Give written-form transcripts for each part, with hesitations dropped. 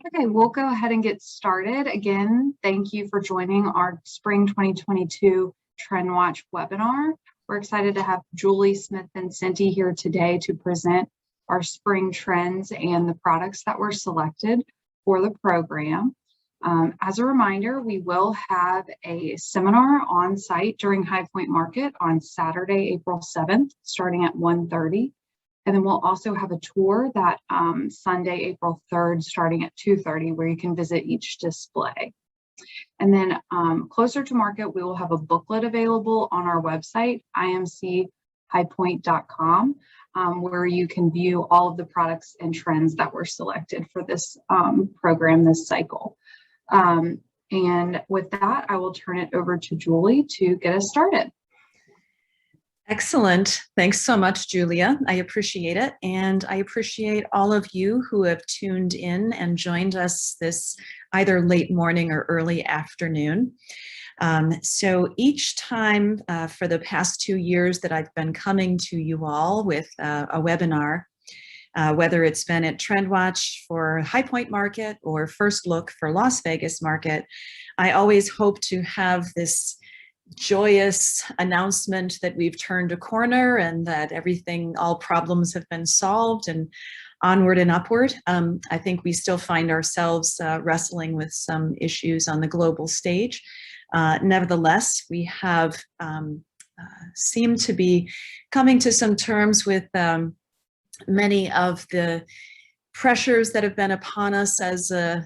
Okay, we'll go ahead and get started. Again, thank you for joining our Spring 2022 TrendWatch webinar. We're excited to have Julie Smith-Vincenti here today to present our spring trends and the products that were selected for the program. As a reminder, we will have a seminar on site during High Point Market on Saturday, April 7th, starting at 1:30. And then we'll also have a tour that Sunday, April 3rd, starting at 2:30, where you can visit each display. And then closer to market, we will have a booklet available on our website, imchighpoint.com, where you can view all of the products and trends that were selected for this program, this cycle. And with that, I will turn it over to Julie to get us started. Excellent. Thanks so much, Julia. I appreciate it. And I appreciate all of you who have tuned in and joined us this either late morning or early afternoon. So each time for the past 2 years that I've been coming to you all with a webinar, whether it's been at TrendWatch for High Point Market or First Look for Las Vegas Market, I always hope to have this joyous announcement that we've turned a corner and that all problems have been solved and onward and upward. I think we still find ourselves wrestling with some issues on the global stage. Nevertheless, we have seemed to be coming to some terms with many of the pressures that have been upon us as a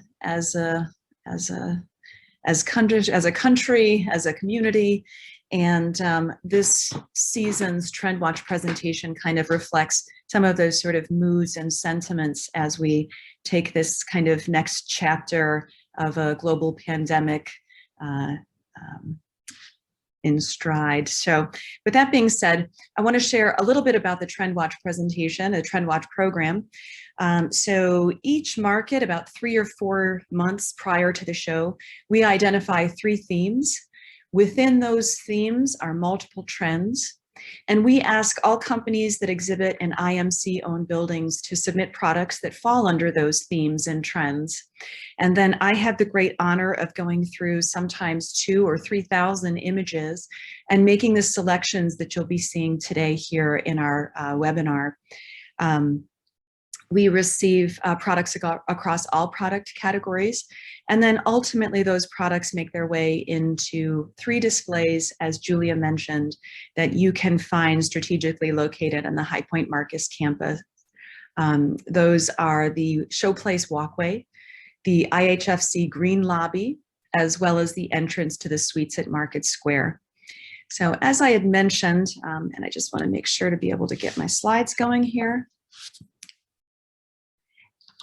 country, as a community, and this season's TrendWatch presentation kind of reflects some of those sort of moods and sentiments as we take this kind of next chapter of a global pandemic in stride. So with that being said, I want to share a little bit about the TrendWatch presentation, the TrendWatch program. So each market, about 3 or 4 months prior to the show, we identify 3 themes. Within those themes are multiple trends. And we ask all companies that exhibit in IMC-owned buildings to submit products that fall under those themes and trends. And then I have the great honor of going through sometimes 2,000 or 3,000 images and making the selections that you'll be seeing today here in our webinar. We receive products across all product categories, and then ultimately those products make their way into 3 displays, as Julia mentioned, that you can find strategically located on the High Point Marcus campus. Those are the Showplace Walkway, the IHFC Green Lobby, as well as the entrance to the suites at Market Square. So as I had mentioned, and I just want to make sure to be able to get my slides going here.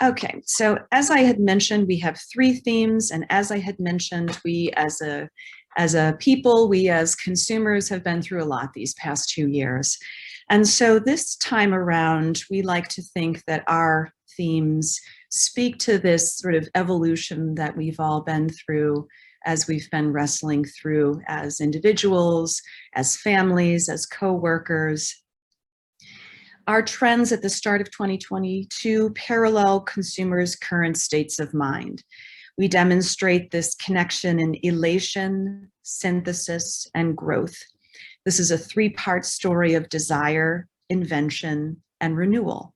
Okay, so as I had mentioned, we have 3 themes, and as I had mentioned, we as a people, we as consumers have been through a lot these past 2 years. And so this time around, we like to think that our themes speak to this sort of evolution that we've all been through as we've been wrestling through as individuals, as families, as co-workers. Our trends at the start of 2022 parallel consumers' current states of mind. We demonstrate this connection in elation, synthesis, and growth. This is a 3-part story of desire, invention, and renewal.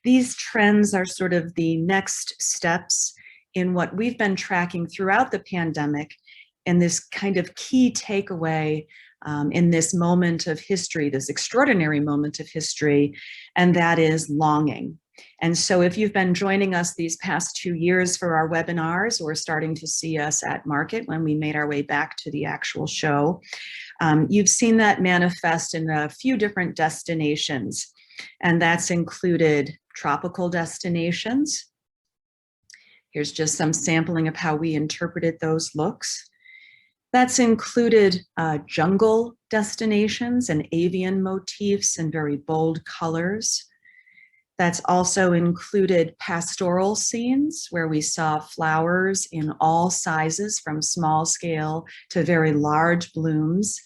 These trends are sort of the next steps in what we've been tracking throughout the pandemic, and this kind of key takeaway in this moment of history, this extraordinary moment of history, and that is longing. And so if you've been joining us these past 2 years for our webinars, or starting to see us at market when we made our way back to the actual show, you've seen that manifest in a few different destinations, and that's included tropical destinations. Here's just some sampling of how we interpreted those looks. That's included jungle destinations and avian motifs and very bold colors. That's also included pastoral scenes where we saw flowers in all sizes from small scale to very large blooms.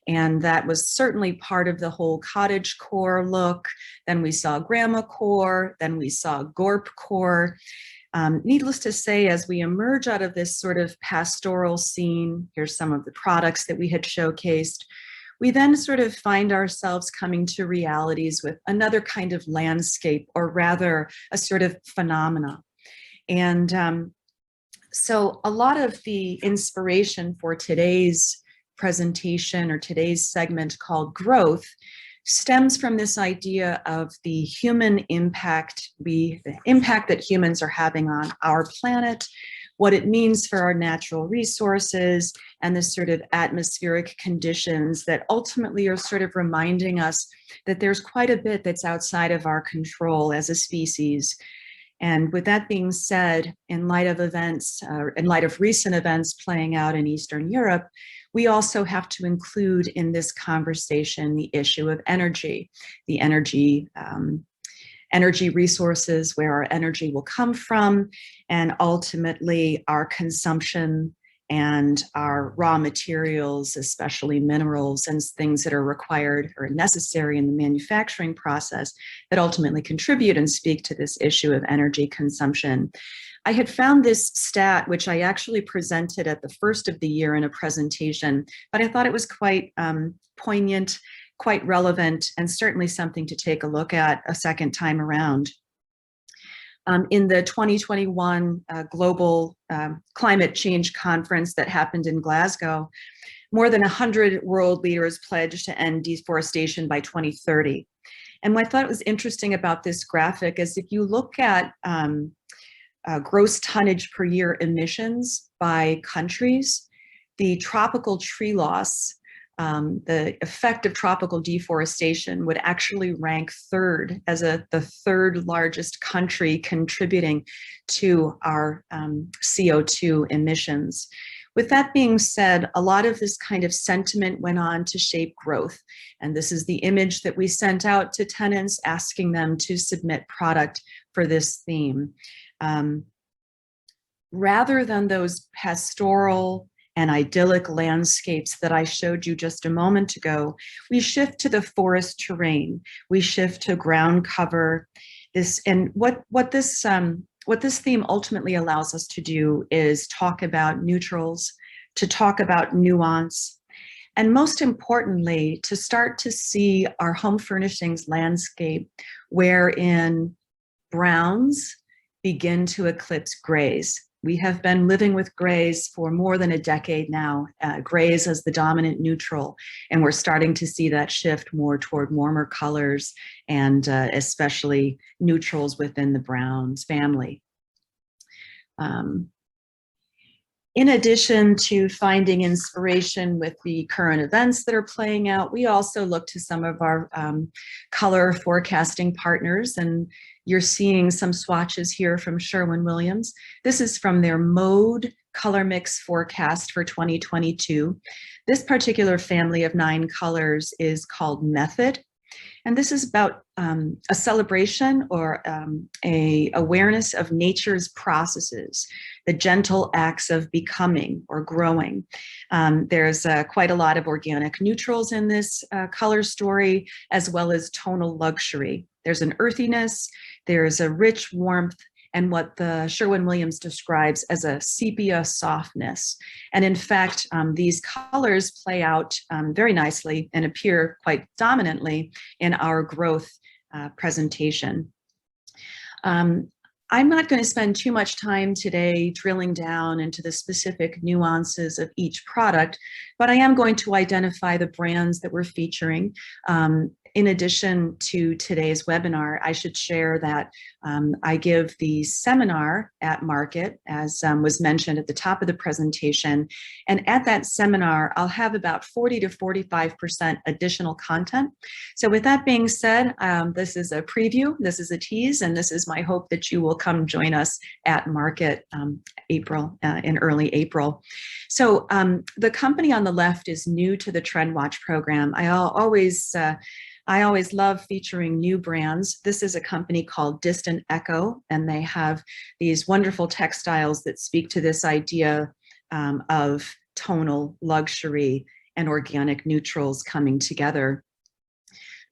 And that was certainly part of the whole cottage core look. Then we saw grandma core, then we saw gorp core. Needless to say, as we emerge out of this sort of pastoral scene, here's some of the products that we had showcased, we then sort of find ourselves coming to realities with another kind of landscape, or rather a sort of phenomena. And so a lot of the inspiration for today's presentation or today's segment called Growth stems from this idea of the human impact, the impact that humans are having on our planet, what it means for our natural resources, and the sort of atmospheric conditions that ultimately are sort of reminding us that there's quite a bit that's outside of our control as a species. And with that being said, in light of events, in light of recent events playing out in Eastern Europe, we also have to include in this conversation the issue of energy, the energy resources, where our energy will come from, and ultimately our consumption and our raw materials, especially minerals and things that are required or necessary in the manufacturing process that ultimately contribute and speak to this issue of energy consumption. I had found this stat, which I actually presented at the first of the year in a presentation, but I thought it was quite poignant, quite relevant, and certainly something to take a look at a second time around. In the 2021 Global Climate Change Conference that happened in Glasgow, more than 100 world leaders pledged to end deforestation by 2030. And what I thought was interesting about this graphic is if you look at gross tonnage per year emissions by countries, the tropical tree loss, the effect of tropical deforestation would actually rank third as the third largest country contributing to our CO2 emissions. With that being said, a lot of this kind of sentiment went on to shape growth. And this is the image that we sent out to tenants, asking them to submit product for this theme. Rather than those pastoral and idyllic landscapes that I showed you just a moment ago, we shift to the forest terrain. We shift to ground cover. What this theme ultimately allows us to do is talk about neutrals, to talk about nuance, and most importantly, to start to see our home furnishings landscape wherein browns begin to eclipse grays. We have been living with grays for more than a decade now, grays as the dominant neutral, and we're starting to see that shift more toward warmer colors and especially neutrals within the browns family. In addition to finding inspiration with the current events that are playing out, we also look to some of our color forecasting partners, and you're seeing some swatches here from Sherwin-Williams. This is from their mode color mix forecast for 2022. This particular family of 9 colors is called Method. And this is about a celebration or a awareness of nature's processes, the gentle acts of becoming or growing. There's quite a lot of organic neutrals in this color story, as well as tonal luxury. There's an earthiness, there's a rich warmth, and what the Sherwin-Williams describes as a sepia softness. And in fact, these colors play out very nicely and appear quite dominantly in our growth presentation. I'm not going to spend too much time today drilling down into the specific nuances of each product, but I am going to identify the brands that we're featuring. In addition to today's webinar, I should share that I give the seminar at Market, as was mentioned at the top of the presentation. And at that seminar, I'll have about 40 to 45% additional content. So with that being said, this is a preview, this is a tease, and this is my hope that you will come join us at Market in early April. So the company on the left is new to the TrendWatch program. I always love featuring new brands. This is a company called Distant Echo, and they have these wonderful textiles that speak to this idea of tonal luxury and organic neutrals coming together.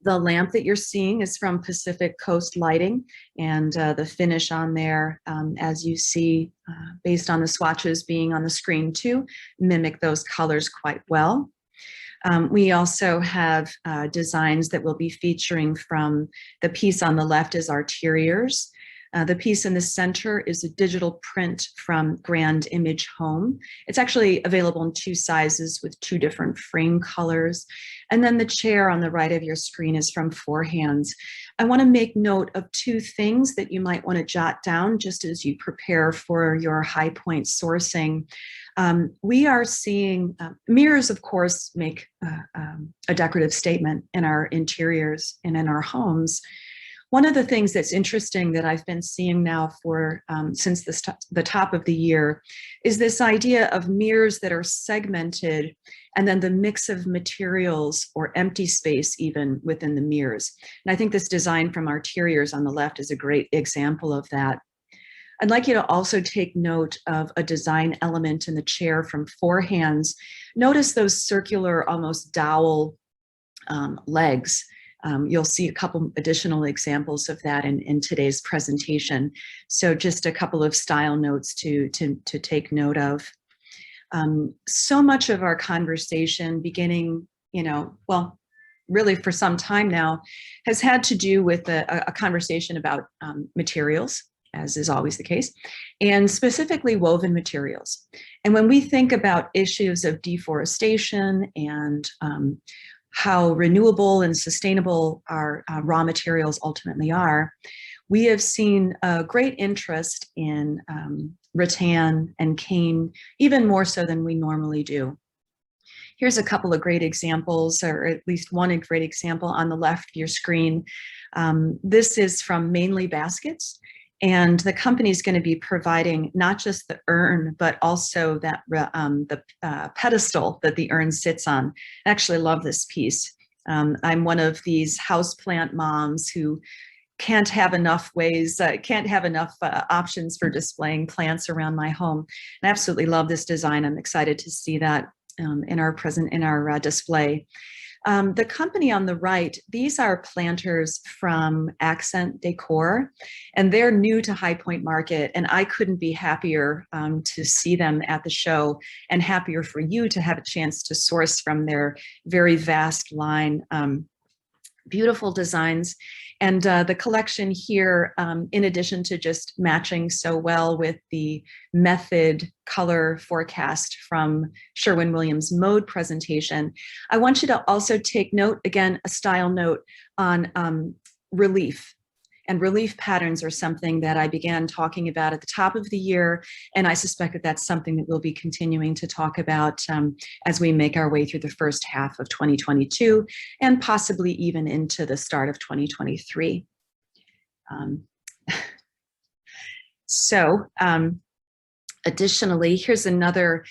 The lamp that you're seeing is from Pacific Coast Lighting, and the finish on there, as you see, based on the swatches being on the screen too, mimic those colors quite well. We also have designs that we'll be featuring from the piece on the left is Arteriors. The piece in the center is a digital print from Grand Image Home. It's actually available in 2 sizes with 2 different frame colors. And then the chair on the right of your screen is from Four Hands. I want to make note of 2 things that you might want to jot down just as you prepare for your high point sourcing. We are seeing mirrors, of course, make a decorative statement in our interiors and in our homes. One of the things that's interesting that I've been seeing now for since the top of the year is this idea of mirrors that are segmented, and then the mix of materials or empty space even within the mirrors. And I think this design from Arteriors on the left is a great example of that. I'd like you to also take note of a design element in the chair from Four Hands. Notice those circular, almost dowel legs. You'll see a couple additional examples of that in today's presentation. So just a couple of style notes to take note of. So much of our conversation beginning, well, really for some time now, has had to do with a conversation about materials, as is always the case, and specifically woven materials. And when we think about issues of deforestation and how renewable and sustainable our raw materials ultimately are, we have seen a great interest in rattan and cane, even more so than we normally do. Here's a couple of great examples, or at least one great example on the left of your screen. This is from Mainly Baskets. And the company is going to be providing not just the urn, but also that the pedestal that the urn sits on. I actually love this piece. I'm one of these houseplant moms who can't have enough options for displaying plants around my home. I absolutely love this design. I'm excited to see that in our display. The company on the right, these are planters from Accent Decor, and they're new to High Point Market, and I couldn't be happier to see them at the show, and happier for you to have a chance to source from their very vast line. Beautiful designs. And the collection here, in addition to just matching so well with the method color forecast from Sherwin-Williams mode presentation, I want you to also take note, again, a style note on relief. And relief patterns are something that I began talking about at the top of the year, and I suspect that that's something that we'll be continuing to talk about as we make our way through the first half of 2022 and possibly even into the start of 2023. Additionally, here's another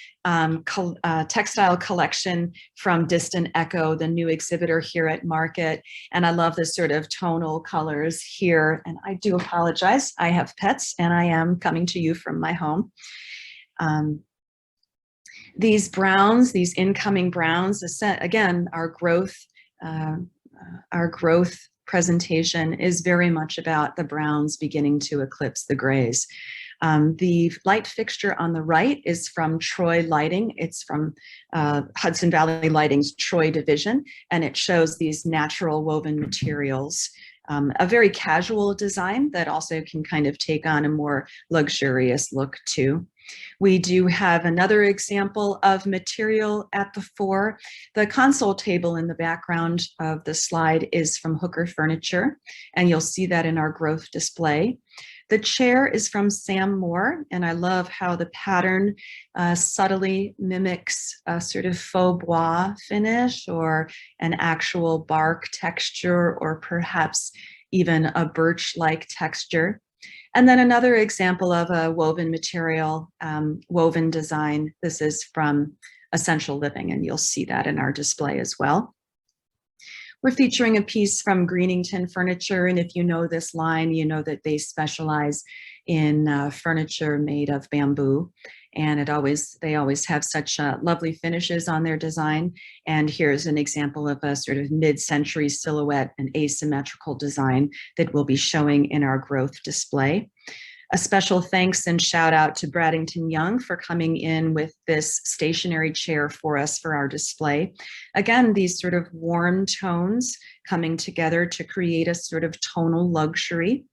textile collection from Distant Echo, the new exhibitor here at Market. And I love this sort of tonal colors here. And I do apologize, I have pets and I am coming to you from my home. These browns, these incoming browns, again, our growth presentation is very much about the browns beginning to eclipse the grays. The light fixture on the right is from Troy Lighting. It's from Hudson Valley Lighting's Troy division, and it shows these natural woven materials. A very casual design that also can kind of take on a more luxurious look too. We do have another example of material at the fore. The console table in the background of the slide is from Hooker Furniture, and you'll see that in our growth display. The chair is from Sam Moore, and I love how the pattern subtly mimics a sort of faux bois finish or an actual bark texture, or perhaps even a birch-like texture. And then another example of a woven material, woven design. This is from Essential Living, and you'll see that in our display as well. We're featuring a piece from Greenington Furniture, and if you know this line, you know that they specialize in furniture made of bamboo. and they always have such lovely finishes on their design. And here's an example of a sort of mid-century silhouette and asymmetrical design that we'll be showing in our growth display. A special thanks and shout out to Bradington Young for coming in with this stationary chair for us for our display. Again, these sort of warm tones coming together to create a sort of tonal luxury.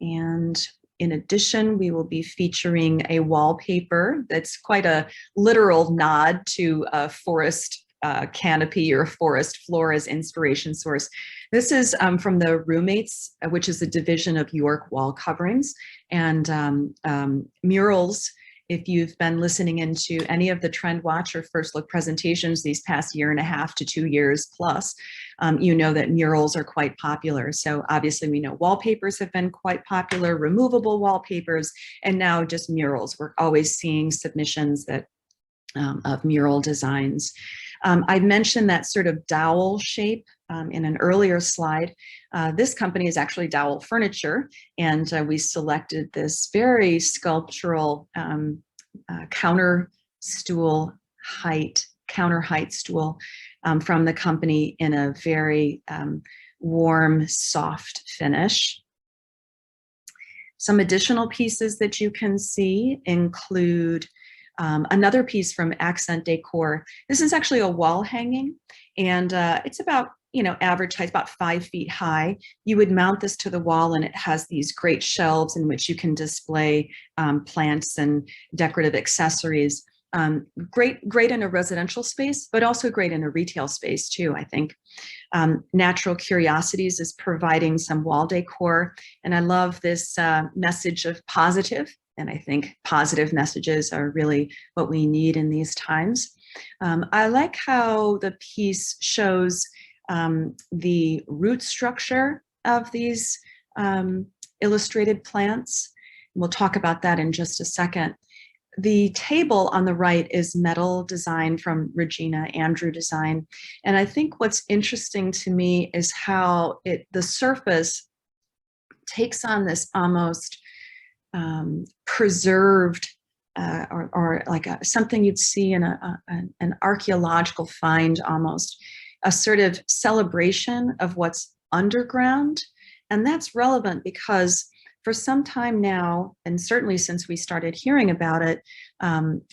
And in addition, we will be featuring a wallpaper that's quite a literal nod to a forest canopy or forest floor as inspiration source. This is from the Roommates, which is a division of York Wall Coverings, and Murals. If you've been listening into any of the TrendWatch or First Look presentations these past 1.5 to 2 years plus, you know that murals are quite popular. So obviously we know wallpapers have been quite popular, removable wallpapers, and now just murals. We're always seeing submissions that of mural designs. I mentioned that sort of dowel shape in an earlier slide. This company is actually Dowel Furniture, and we selected this very sculptural counter height stool from the company in a very warm, soft finish. Some additional pieces that you can see include another piece from Accent Decor. This is actually a wall hanging, and it's about, average height, about 5 feet high. You would mount this to the wall, and it has these great shelves in which you can display plants and decorative accessories. Great in a residential space, but also great in a retail space too, I think. Natural Curiosities is providing some wall decor, and I love this message of positive. And I think positive messages are really what we need in these times. I like how the piece shows the root structure of these illustrated plants. We'll talk about that in just a second. The table on the right is metal design from Regina Andrew Design. And I think what's interesting to me is how the surface takes on this almost preserved or like something you'd see in an archaeological find, almost a sort of celebration of what's underground. And that's relevant because for some time now, and certainly since we started hearing about it,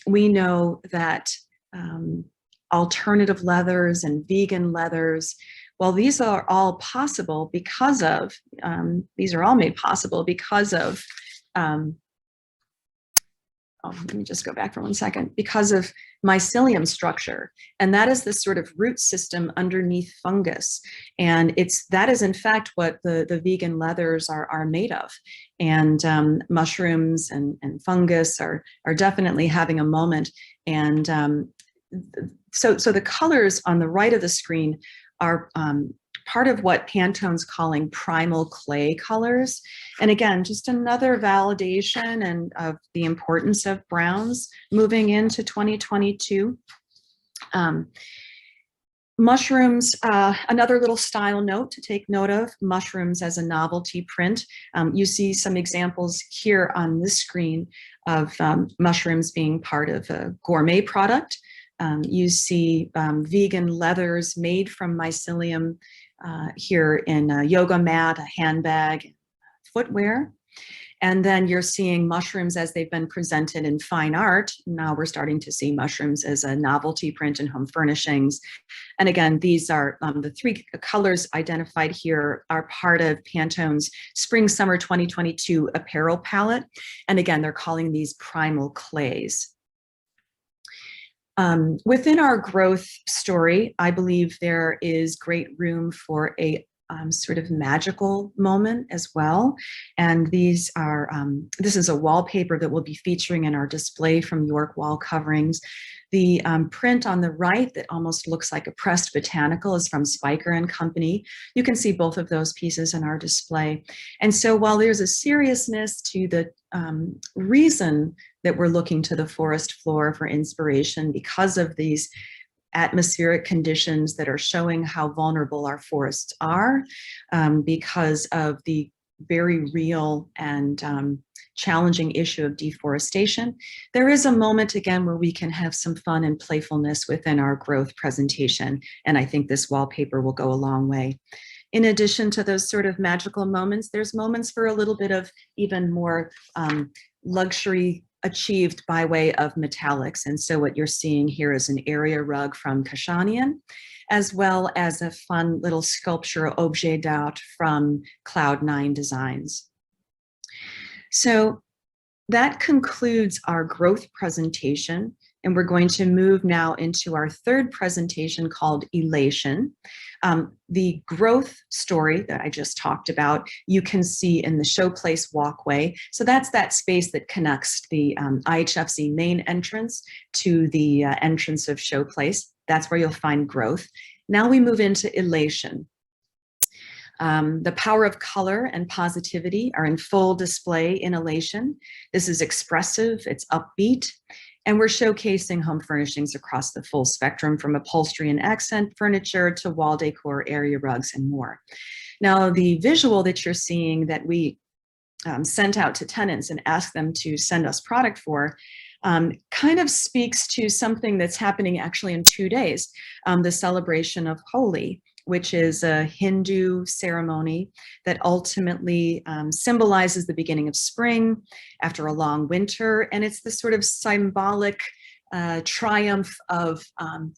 we know that alternative leathers and vegan leathers, well, these are all possible because of, these are all made possible because of let me just go back for 1 second, because of mycelium structure. And that is the sort of root system underneath fungus. And that is in fact what the vegan leathers are made of. And mushrooms and fungus are definitely having a moment. And so the colors on the right of the screen are part of what Pantone's calling primal clay colors. And again, just another validation and of the importance of browns moving into 2022. Mushrooms, another little style note to take note of, mushrooms as a novelty print. You see some examples here on this screen of mushrooms being part of a gourmet product. You see vegan leathers made from mycelium here in a yoga mat, a handbag, footwear. And then you're seeing mushrooms as they've been presented in fine art. Now we're starting to see mushrooms as a novelty print in home furnishings. And again, these are the 3 colors identified here are part of Pantone's Spring Summer 2022 apparel palette. And again, they're calling these primal clays. Within our growth story, I believe there is great room for a sort of magical moment as well. And these are, this is a wallpaper that we'll be featuring in our display from York Wall Coverings. The print on the right that almost looks like a pressed botanical is from Spiker and Company. You can see both of those pieces in our display. And so while there's a seriousness to the reason that we're looking to the forest floor for inspiration because of these atmospheric conditions that are showing how vulnerable our forests are, because of the very real and challenging issue of deforestation, there is a moment again where we can have some fun and playfulness within our growth presentation. And I think this wallpaper will go a long way. In addition to those sort of magical moments, there's moments for a little bit of even more luxury achieved by way of metallics. And so what you're seeing here is an area rug from Kashanian, as well as a fun little sculpture objet d'art from Cloud9 Designs. So that concludes our growth presentation, and we're going to move now into our third presentation called Elation. The growth story that I just talked about, you can see in the Showplace walkway. So that's that space that connects the IHFC main entrance to the entrance of Showplace. That's where you'll find growth. Now we move into Elation. The power of color and positivity are in full display in Elation. This is expressive, it's upbeat, and we're showcasing home furnishings across the full spectrum, from upholstery and accent furniture to wall decor, area rugs, and more. Now, the visual that you're seeing that we sent out to tenants and asked them to send us product for kind of speaks to something that's happening actually in 2 days, the celebration of Holi, which is a Hindu ceremony that ultimately symbolizes the beginning of spring after a long winter. And it's this sort of symbolic triumph of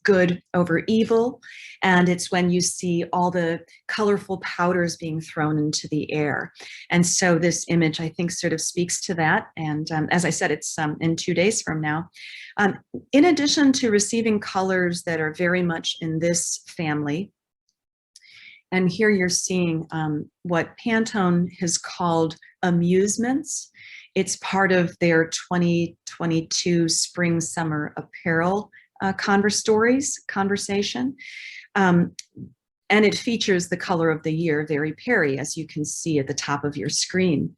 good over evil. And it's when you see all the colorful powders being thrown into the air. And so this image, I think, sort of speaks to that. And as I said, it's in 2 days from now. In addition to receiving colors that are very much in this family, and here you're seeing what Pantone has called amusements. It's part of their 2022 spring summer apparel conversation. And it features the color of the year, Very Perry, as you can see at the top of your screen.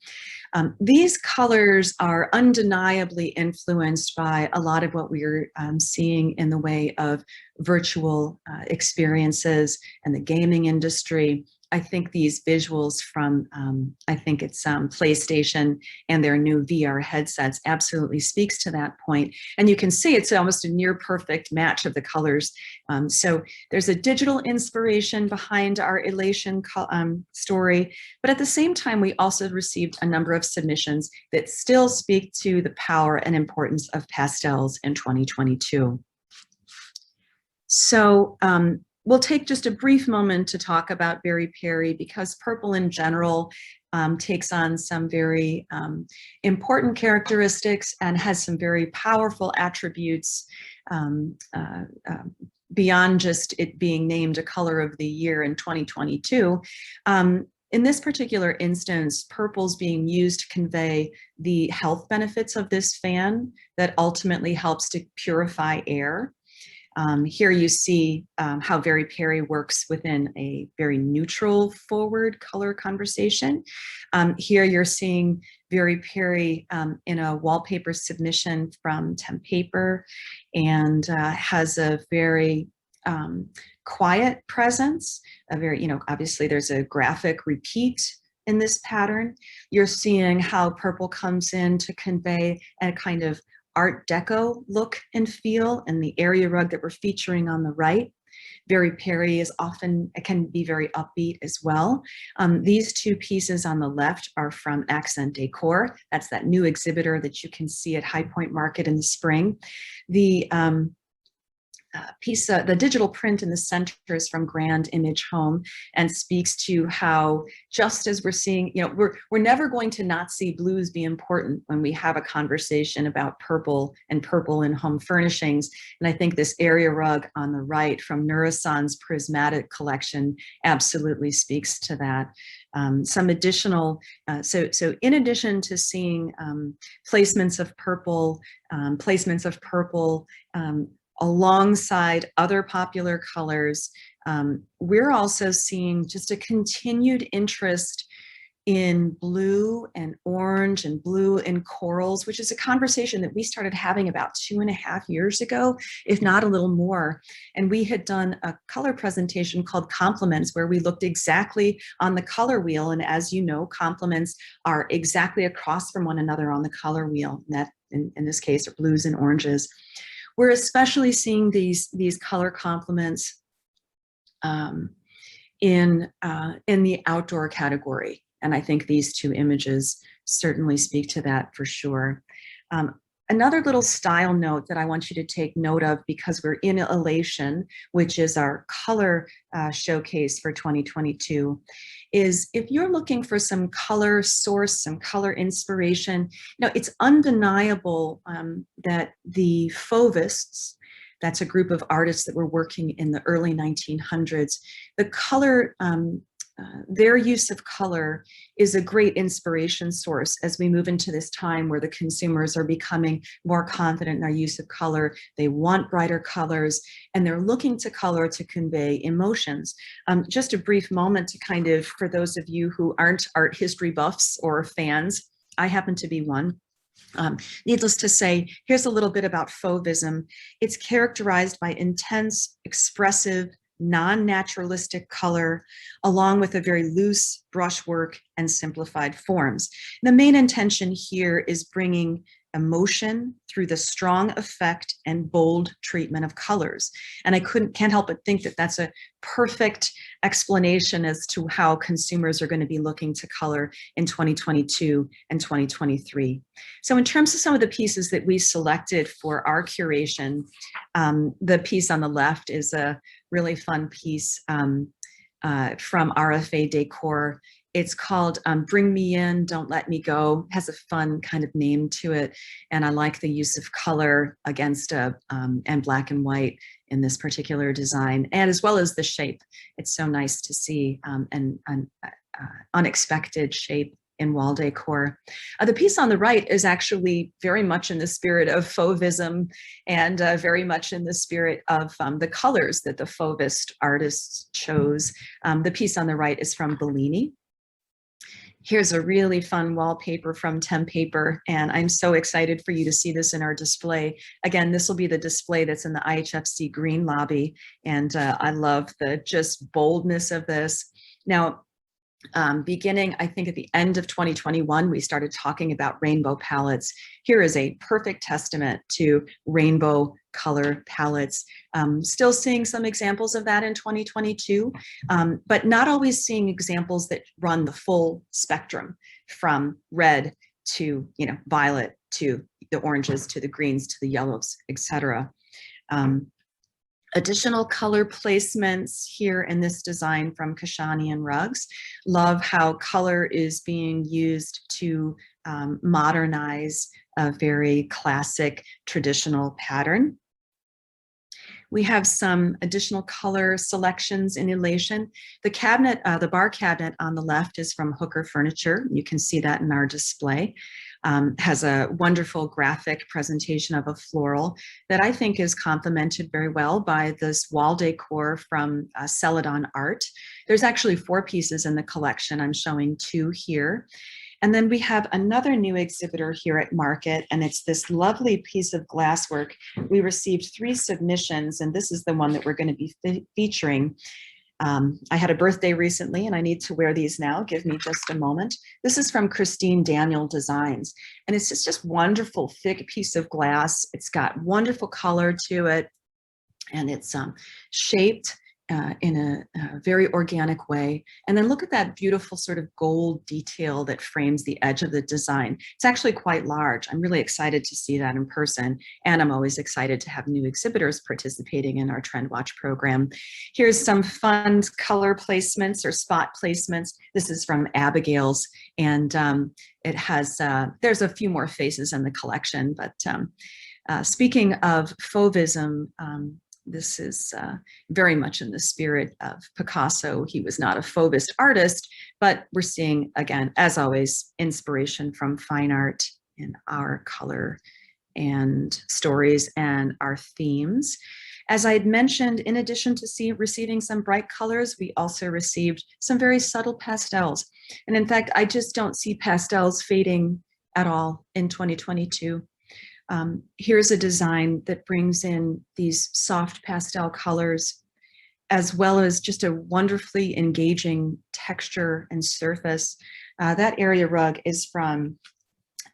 These colors are undeniably influenced by a lot of what we're seeing in the way of virtual experiences and the gaming industry. I think these visuals from, I think it's PlayStation and their new VR headsets absolutely speaks to that point. And you can see it's almost a near perfect match of the colors. So there's a digital inspiration behind our Elation story, but at the same time, we also received a number of submissions that still speak to the power and importance of pastels in 2022. So, we'll take just a brief moment to talk about Very Perry, because purple in general takes on some very important characteristics and has some very powerful attributes beyond just it being named a color of the year in 2022. In this particular instance, purple's being used to convey the health benefits of this fan that ultimately helps to purify air. Here you see how Very Perry works within a very neutral forward color conversation. Here you're seeing Very Perry in a wallpaper submission from Temp Paper, and has a very quiet presence, a very, obviously there's a graphic repeat in this pattern. You're seeing how purple comes in to convey a kind of Art Deco look and feel in the area rug that we're featuring on the right. Very Perry is often, it can be very upbeat as well. These two pieces on the left are from Accent Decor. That's that new exhibitor that you can see at High Point Market in the spring. The the digital print in the center is from Grand Image Home, and speaks to how, just as we're seeing, we're never going to not see blues be important when we have a conversation about purple and purple in home furnishings. And I think this area rug on the right from Nurasan's Prismatic collection absolutely speaks to that. Some additional, so in addition to seeing placements of purple, alongside other popular colors, we're also seeing just a continued interest in blue and orange and blue and corals, which is a conversation that we started having about 2.5 years ago, if not a little more. And we had done a color presentation called Complements, where we looked exactly on the color wheel. And as you know, complements are exactly across from one another on the color wheel. And that, in this case, are blues and oranges. We're especially seeing these color complements in the outdoor category. And I think these two images certainly speak to that for sure. Another little style note that I want you to take note of, because we're in Elation, which is our color showcase for 2022, is if you're looking for some color source, some color inspiration, it's undeniable that the Fauvists, that's a group of artists that were working in the early 1900s, the color, their use of color is a great inspiration source as we move into this time where the consumers are becoming more confident in their use of color. They want brighter colors, and they're looking to color to convey emotions. Just a brief moment to kind of, for those of you who aren't art history buffs or fans, I happen to be one. Needless to say, here's a little bit about Fauvism. It's characterized by intense, expressive, non-naturalistic color, along with a very loose brushwork and simplified forms. The main intention here is bringing emotion through the strong effect and bold treatment of colors. And I can't help but think that that's a perfect explanation as to how consumers are going to be looking to color in 2022 and 2023. So in terms of some of the pieces that we selected for our curation, the piece on the left is a really fun piece from RFA Decor. It's called Bring Me In, Don't Let Me Go. It has a fun kind of name to it. And I like the use of color against and black and white in this particular design, and as well as the shape. It's so nice to see an unexpected shape in wall decor. The piece on the right is actually very much in the spirit of Fauvism and very much in the spirit of the colors that the Fauvist artists chose. The piece on the right is from Bellini. Here's a really fun wallpaper from Tempaper, and I'm so excited for you to see this in our display. Again, this will be the display that's in the IHFC Green Lobby, and I love the just boldness of this. Now, beginning, I think at the end of 2021, we started talking about rainbow palettes. Here is a perfect testament to rainbow color palettes. Still seeing some examples of that in 2022, but not always seeing examples that run the full spectrum from red to violet to the oranges to the greens to the yellows, etc. Additional color placements here in this design from Kashani and Rugs. Love how color is being used to modernize a very classic traditional pattern. We have some additional color selections in Elation. The cabinet, the bar cabinet on the left is from Hooker Furniture. You can see that in our display. Has a wonderful graphic presentation of a floral that I think is complemented very well by this wall decor from Celadon Art. There's actually 4 pieces in the collection. I'm showing 2 here. And then we have another new exhibitor here at Market, and it's this lovely piece of glasswork. We received 3 submissions, and this is the one that we're going to be featuring. I had a birthday recently, and I need to wear these now. Give me just a moment. This is from Christine Daniel Designs, and it's just wonderful, thick piece of glass. It's got wonderful color to it, and it's shaped in a very organic way. And then look at that beautiful sort of gold detail that frames the edge of the design. It's actually quite large. I'm really excited to see that in person. And I'm always excited to have new exhibitors participating in our TrendWatch program. Here's some fun color placements or spot placements. This is from Abigail's, and it has, there's a few more faces in the collection, but speaking of Fauvism, this is very much in the spirit of Picasso. He was not a Fauvist artist, but we're seeing, again, as always, inspiration from fine art in our color and stories and our themes. As I had mentioned, in addition to receiving some bright colors, we also received some very subtle pastels. And in fact, I just don't see pastels fading at all in 2022. Here's a design that brings in these soft pastel colors, as well as just a wonderfully engaging texture and surface. That area rug is from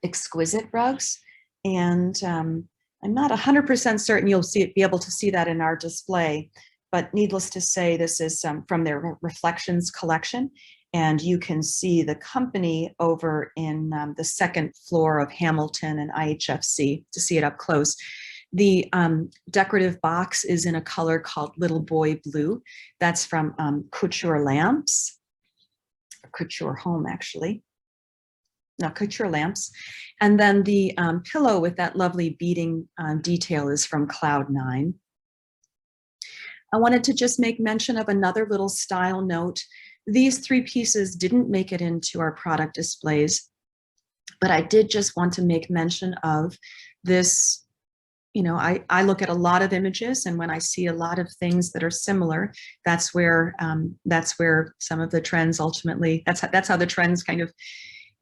Exquisite Rugs, and I'm not 100% certain you'll be able to see that in our display, but needless to say, this is from their Reflections collection, and you can see the company over in the second floor of Hamilton and IHFC to see it up close. The decorative box is in a color called Little Boy Blue. That's from Couture Lamps, or Couture Home actually. No, Couture Lamps. And then the pillow with that lovely beading detail is from Cloud9. I wanted to just make mention of another little style note. These three pieces didn't make it into our product displays, but I did just want to make mention of this. You know, I look at a lot of images, and when I see a lot of things that are similar, that's where some of the trends ultimately, that's how the trends kind of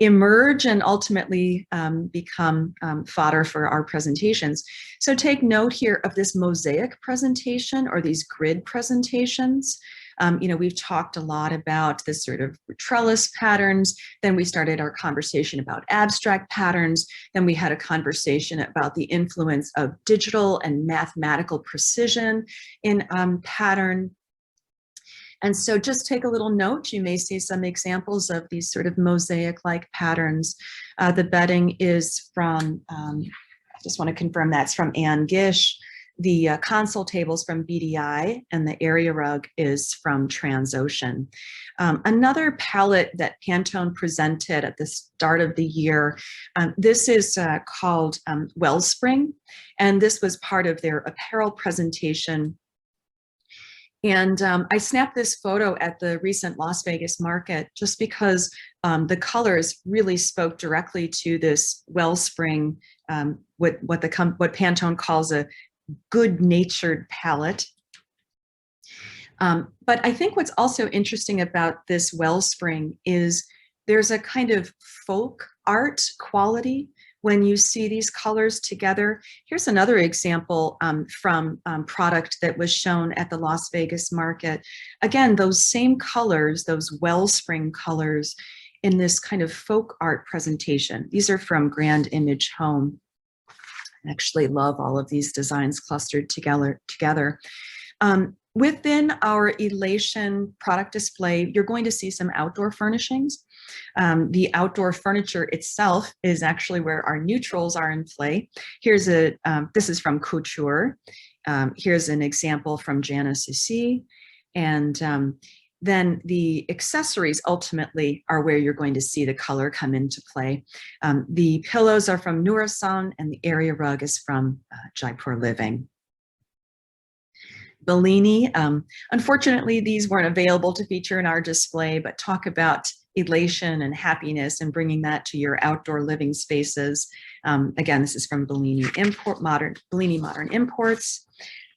emerge and ultimately become fodder for our presentations. So take note here of this mosaic presentation or these grid presentations. You know, we've talked a lot about this sort of trellis patterns. Then we started our conversation about abstract patterns. Then we had a conversation about the influence of digital and mathematical precision in pattern. And so just take a little note. You may see some examples of these sort of mosaic-like patterns. The bedding is from, I just want to confirm that's from Anne Gish. The console tables from BDI, and the area rug is from Transocean. Another palette that Pantone presented at the start of the year, this is called Wellspring, and this was part of their apparel presentation. And I snapped this photo at the recent Las Vegas market just because the colors really spoke directly to this Wellspring, what Pantone calls a good-natured palette. But I think what's also interesting about this Wellspring is there's a kind of folk art quality when you see these colors together. Here's another example from product that was shown at the Las Vegas market. Again, those same colors, those Wellspring colors in this kind of folk art presentation. These are from Grand Image Home. I actually love all of these designs clustered together. Within our Elation product display, you're going to see some outdoor furnishings. The outdoor furniture itself is actually where our neutrals are in play. Here's this is from Couture. Here's an example from Jana Susi. And then the accessories ultimately are where you're going to see the color come into play. The pillows are from Nurasan, and the area rug is from Jaipur Living. Bellini, unfortunately, these weren't available to feature in our display, but talk about elation and happiness and bringing that to your outdoor living spaces. Again, this is from Bellini Modern Imports.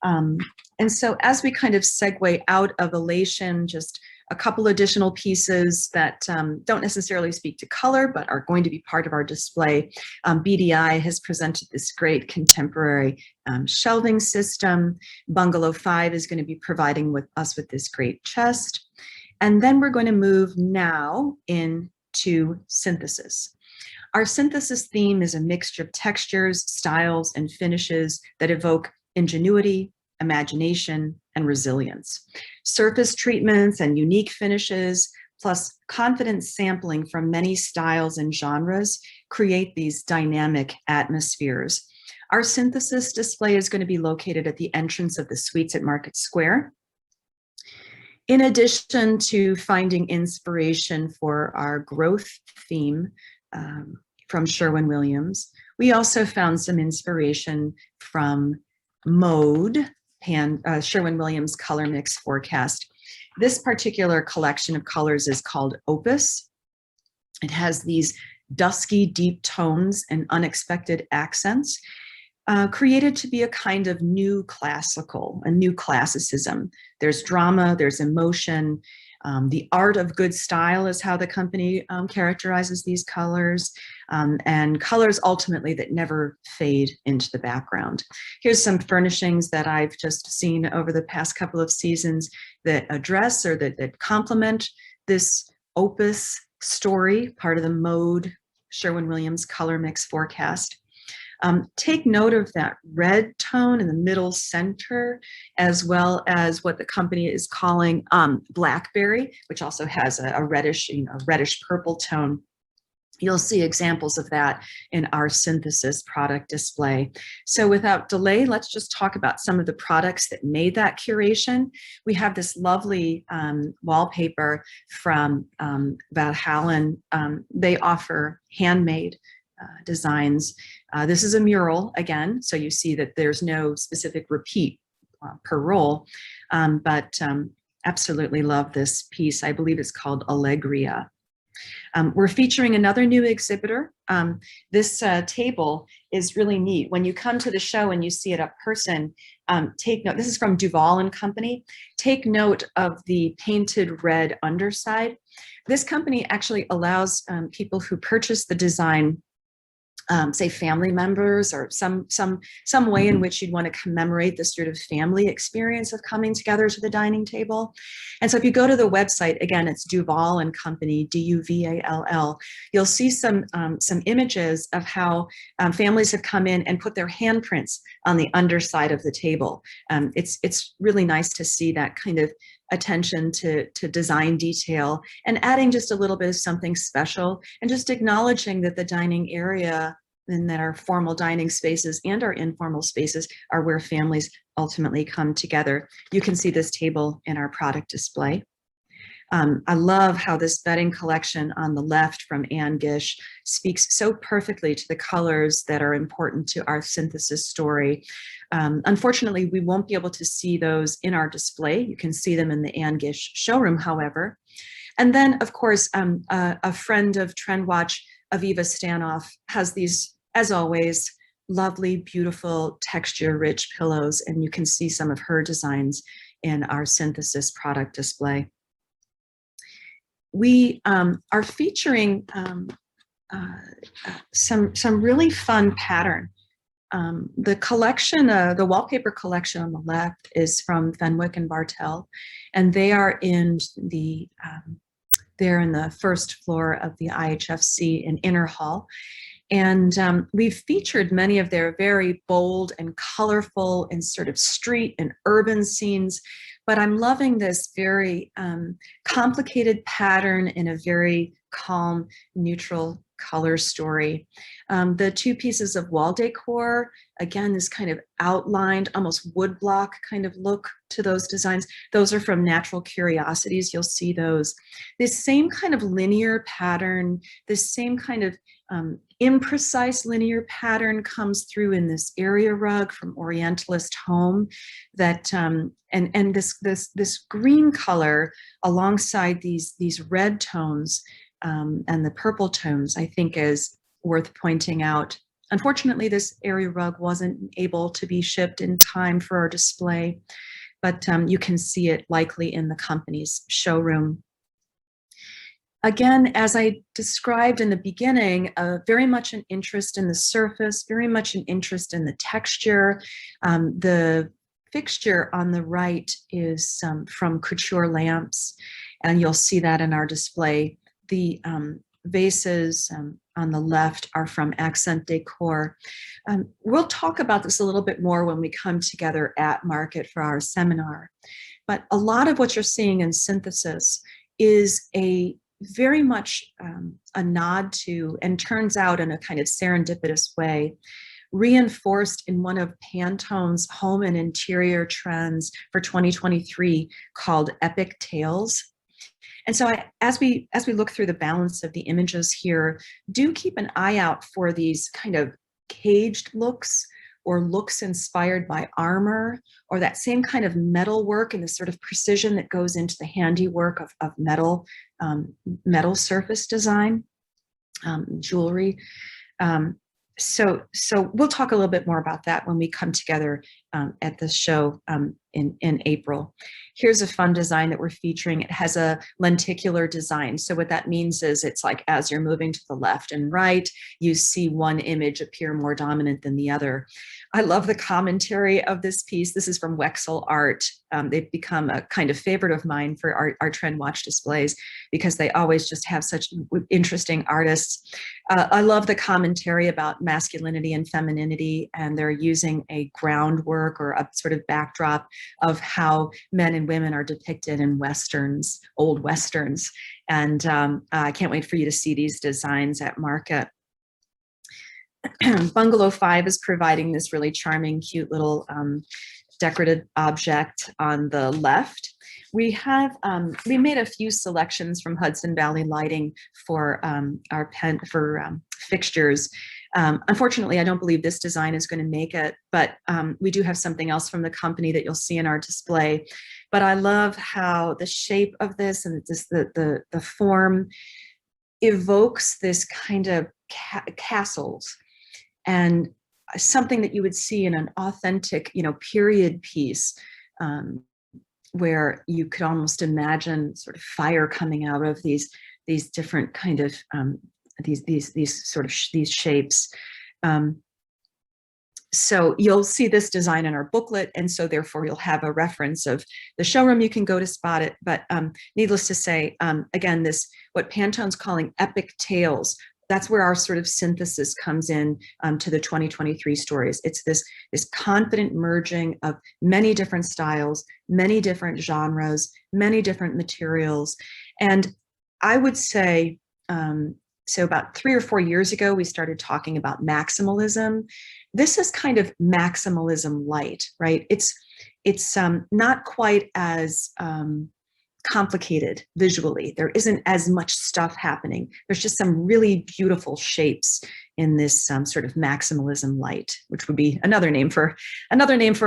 And so as we kind of segue out of Elation, just a couple additional pieces that don't necessarily speak to color, but are going to be part of our display. BDI has presented this great contemporary shelving system. Bungalow 5 is going to be providing us with this great chest. And then we're going to move now into synthesis. Our synthesis theme is a mixture of textures, styles, and finishes that evoke ingenuity, imagination, and resilience. Surface treatments and unique finishes, plus confident sampling from many styles and genres, create these dynamic atmospheres. Our synthesis display is going to be located at the entrance of the suites at Market Square. In addition to finding inspiration for our growth theme from Sherwin-Williams, we also found some inspiration from Mode, Sherwin-Williams Color Mix Forecast. This particular collection of colors is called Opus. It has these dusky, deep tones and unexpected accents. created to be a kind of new classical, a new classicism. There's drama, there's emotion. The art of good style is how the company characterizes these colors, and colors ultimately that never fade into the background. Here's some furnishings that I've just seen over the past couple of seasons that address or that complement this opus story, part of the Mode Sherwin-Williams color mix forecast. Take note of that red tone in the middle center, as well as what the company is calling blackberry, which also has a reddish, reddish purple tone. You'll see examples of that in our synthesis product display. So without delay, let's just talk about some of the products that made that curation. We have this lovely wallpaper from Valhallen. They offer handmade designs. This is a mural again, so you see that there's no specific repeat per roll, but absolutely love this piece. I believe it's called Allegria. We're featuring another new exhibitor. This table is really neat. When you come to the show and you see it up person, take note, this is from Duval and Company. Take note of the painted red underside. This company actually allows people who purchase the design, say family members, or some way in which you'd want to commemorate this sort of family experience of coming together to the dining table. And so if you go to the website, again, it's Duval and Company, D-U-V-A-L-L, you'll see some images of how families have come in and put their handprints on the underside of the table. It's really nice to see that kind of attention to design detail and adding just a little bit of something special, and just acknowledging that the dining area and that our formal dining spaces and our informal spaces are where families ultimately come together. You can see this table in our product display. I love how this bedding collection on the left from Anne Gish speaks so perfectly to the colors that are important to our synthesis story. Unfortunately, we won't be able to see those in our display. You can see them in the Anne Gish showroom, however. And then, of course, a friend of TrendWatch, Aviva Stanoff, has these, as always, lovely, beautiful, texture-rich pillows, and you can see some of her designs in our synthesis product display. We are featuring some really fun pattern. The collection, the wallpaper collection on the left is from Fenwick and Bartell, and they are in the they're in the first floor of the IHFC in Inner Hall. And we've featured many of their very bold and colorful and sort of street and urban scenes, but I'm loving this very complicated pattern in a very calm, neutral color story. The two pieces of wall decor, again, this kind of outlined, almost woodblock kind of look to those designs. Those are from Natural Curiosities. You'll see those. This same kind of linear pattern, this same kind of imprecise linear pattern comes through in this area rug from Orientalist Home. That and this green color alongside these red tones and the purple tones, I think, is worth pointing out. Unfortunately, this area rug wasn't able to be shipped in time for our display, but you can see it likely in the company's showroom. Again, as I described in the beginning, very much an interest in the surface, very much an interest in the texture. The fixture on the right is from Couture Lamps, and you'll see that in our display. The vases on the left are from Accent Decor. We'll talk about this a little bit more when we come together at Market for our seminar. But a lot of what you're seeing in synthesis is very much a nod to, and turns out in a kind of serendipitous way, reinforced in one of Pantone's home and interior trends for 2023 called Epic Tales. And so as we look through the balance of the images here, do keep an eye out for these kind of caged looks, or looks inspired by armor, or that same kind of metal work and the sort of precision that goes into the handiwork of metal, metal surface design, jewelry. So we'll talk a little bit more about that when we come together at the show in April. Here's a fun design that we're featuring. It has a lenticular design. So what that means is it's like as you're moving to the left and right, you see one image appear more dominant than the other. I love the commentary of this piece. This is from Wexel Art. They've become a kind of favorite of mine for our TrendWatch displays because they always just have such interesting artists. I love the commentary about masculinity and femininity, and they're using a groundwork or a sort of backdrop of how men and women are depicted in Westerns, old Westerns. And I can't wait for you to see these designs at market. Bungalow 5 is providing this really charming, cute little decorative object on the left. We have we made a few selections from Hudson Valley Lighting for our fixtures. Unfortunately, I don't believe this design is going to make it, but we do have something else from the company that you'll see in our display. But I love how the shape of this and just the form evokes this kind of castles and something that you would see in an authentic, period piece, where you could almost imagine sort of fire coming out of these different kind of these shapes. So you'll see this design in our booklet, and so therefore you'll have a reference of the showroom. You can go to spot it, but needless to say, again, this what Pantone's calling epic tales. That's where our sort of synthesis comes in to the 2023 stories. It's this confident merging of many different styles, many different genres, many different materials. And I would say, so about 3 or 4 years ago, we started talking about maximalism. This is kind of maximalism light, right? It's not quite as complicated visually. There isn't as much stuff happening. There's just some really beautiful shapes in this sort of maximalism light, which would be another name for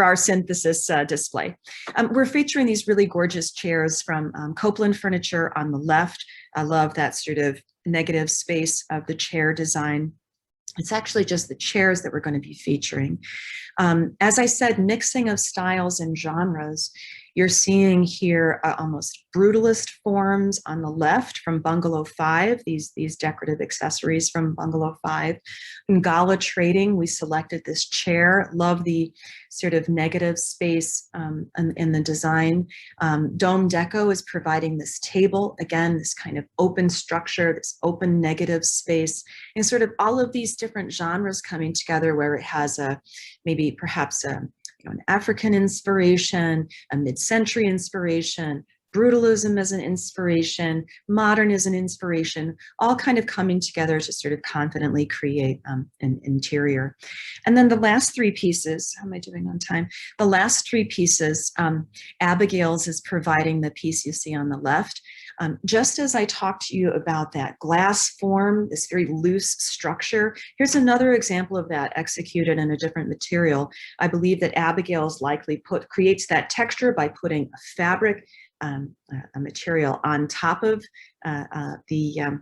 our synthesis display. We're featuring these really gorgeous chairs from Copeland Furniture on the left. I love that sort of negative space of the chair design. It's actually just the chairs that we're going to be featuring. As I said, mixing of styles and genres. You're seeing here almost brutalist forms on the left from Bungalow 5, these decorative accessories from Bungalow 5. In Gala Trading, we selected this chair. Love the sort of negative space in the design. Dome Deco is providing this table. Again, this kind of open structure, this open negative space, and sort of all of these different genres coming together where it has perhaps an African inspiration, a mid-century inspiration, brutalism as an inspiration, modern as an inspiration, all kind of coming together to sort of confidently create an interior. And then the last 3 pieces, how am I doing on time? The last 3 pieces, Abigail's is providing the piece you see on the left. Just as I talked to you about that glass form, this very loose structure, here's another example of that executed in a different material. I believe that Abigail's likely creates that texture by putting a fabric, a material on top of the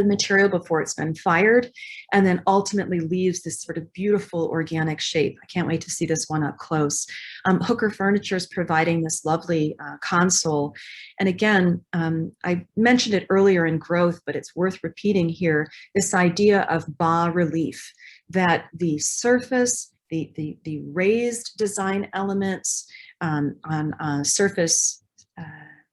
material before it's been fired, and then ultimately leaves this sort of beautiful organic shape. I can't wait to see this one up close. Hooker Furniture is providing this lovely console. And again, I mentioned it earlier in growth, but it's worth repeating here, this idea of bas relief, that the surface, the raised design elements on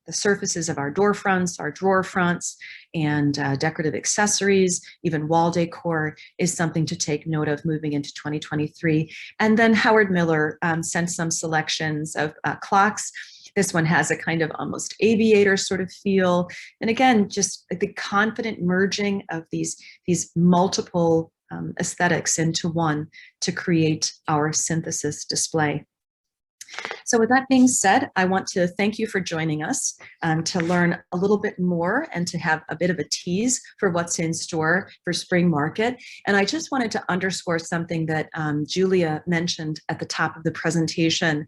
the surfaces of our door fronts, our drawer fronts, and decorative accessories, even wall decor, is something to take note of moving into 2023. And then Howard Miller sent some selections of clocks. This one has a kind of almost aviator sort of feel. And again, just the confident merging of these multiple aesthetics into one to create our synthesis display. So with that being said, I want to thank you for joining us to learn a little bit more and to have a bit of a tease for what's in store for Spring Market. And I just wanted to underscore something that Julia mentioned at the top of the presentation.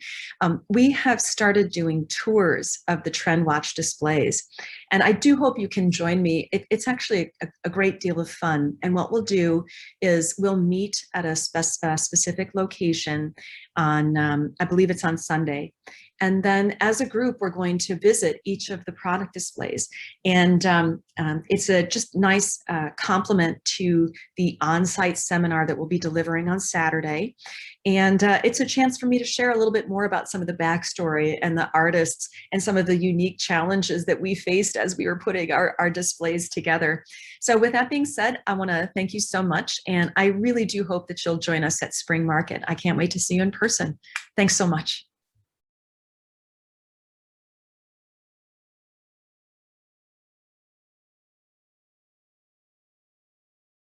We have started doing tours of the TrendWatch displays. And I do hope you can join me. It's actually a great deal of fun. And what we'll do is we'll meet at a specific location on, I believe it's on Sunday. And then as a group, we're going to visit each of the product displays. And it's a just nice complement to the on-site seminar that we'll be delivering on Saturday. And it's a chance for me to share a little bit more about some of the backstory and the artists and some of the unique challenges that we faced as we were putting our displays together. So with that being said, I want to thank you so much. And I really do hope that you'll join us at Spring Market. I can't wait to see you in person. Thanks so much.